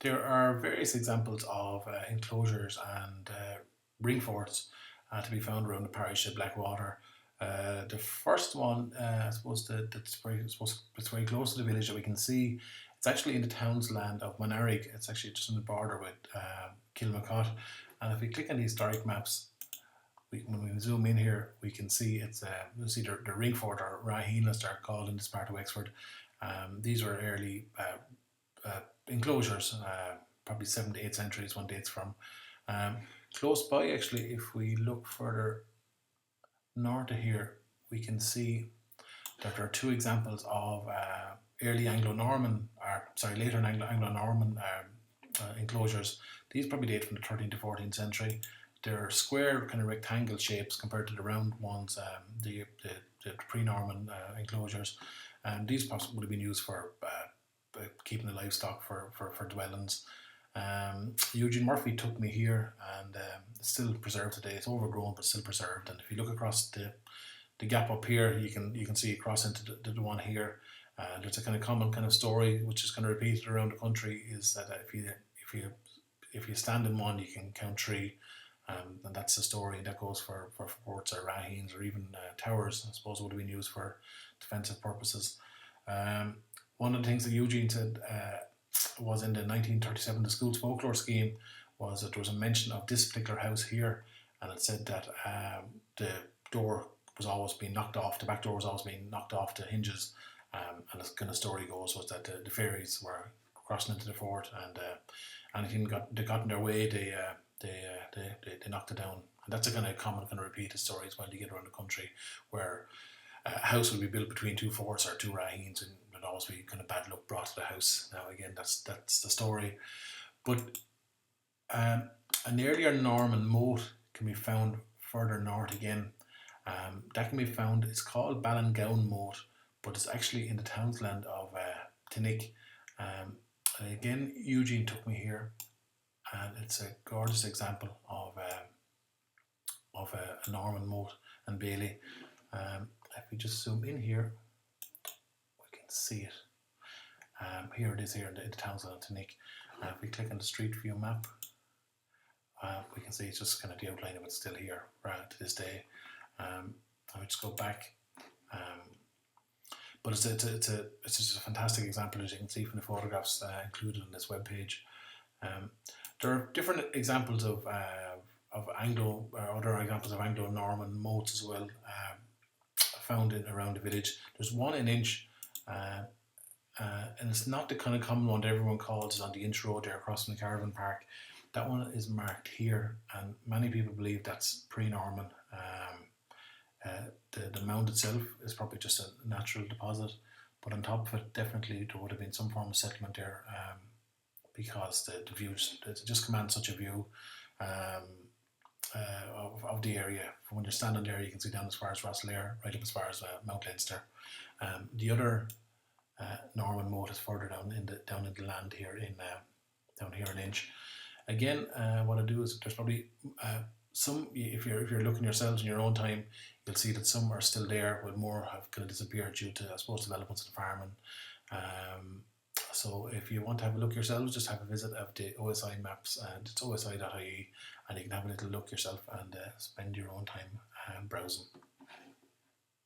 There are various examples of enclosures and ring forts to be found around the parish of Blackwater. The first one, I suppose, it's very close to the village that we can see. It's actually in the townsland of Monarrig. It's actually just on the border with Kilmacott. And if we click on the historic maps, when we zoom in here, we can see you'll see the ring fort, or Raheen as they're called in this part of Wexford. These were early enclosures, probably 7th to 8th centuries, one dates from. Close by, actually, if we look further north of here, we can see that there are two examples of early Anglo-Norman, later Anglo-Norman enclosures. These probably date from the 13th to 14th century. They're square, kind of rectangle shapes compared to the round ones, the pre-Norman enclosures. These possibly would have been used for keeping the livestock for dwellings. Eugene Murphy took me here, and it's still preserved today. It's overgrown but still preserved. And if you look across the gap up here, you can see across into the one here. There's a kind of common kind of story which is kind of repeated around the country, is that if you stand in one, you can count three. And that's the story that goes for forts or raheens or even towers. I suppose would have been used for defensive purposes. One of the things that Eugene said was in the 1937 the school's folklore scheme was that there was a mention of this particular house here, and it said that the door was always being knocked off, the back door was always being knocked off the hinges, and the kind of story goes was that the fairies were crossing into the fort, and anything they got in their way, they knocked it down. And that's a kind of common kind of repeated story as well you get around the country, where a house would be built between two forts or two raheens, and there'd always be kind of bad luck brought to the house. Now again, that's the story. But an earlier Norman moat can be found further north again. That can be found, it's called Ballingown Moat, but it's actually in the townsland of Tinnick. And again, Eugene took me here, and it's a gorgeous example of a Norman moat and bailey. If we just zoom in here, we can see it. Here it is, here in the townsland of Tinnick. If we click on the street view map, we can see it's just kind of the outline of it still here to this day. I would just go back. But it's just a fantastic example, as you can see from the photographs included on this webpage. There are different examples of Anglo, or other examples of Anglo-Norman moats as well, found around the village. There's one in Inch, and it's not the kind of common one that everyone calls. It's on the Inch Road there across from the Caravan Park. That one is marked here, and many people believe that's pre-Norman. The mound itself is probably just a natural deposit, but on top of it, definitely there would have been some form of settlement there, because the views, it just commands such a view of the area. From when you're standing there, you can see down as far as Rosslare, right up as far as Mount Leinster. The other Norman moat is further down in the land here down here in Inch. Again, what I do is there's probably some, if you're looking yourselves in your own time, you'll see that some are still there, but more have kind of disappeared due to, I suppose, developments in farming. So if you want to have a look yourselves, just have a visit of the OSI maps, and it's osi.ie, and you can have a little look yourself and spend your own time browsing.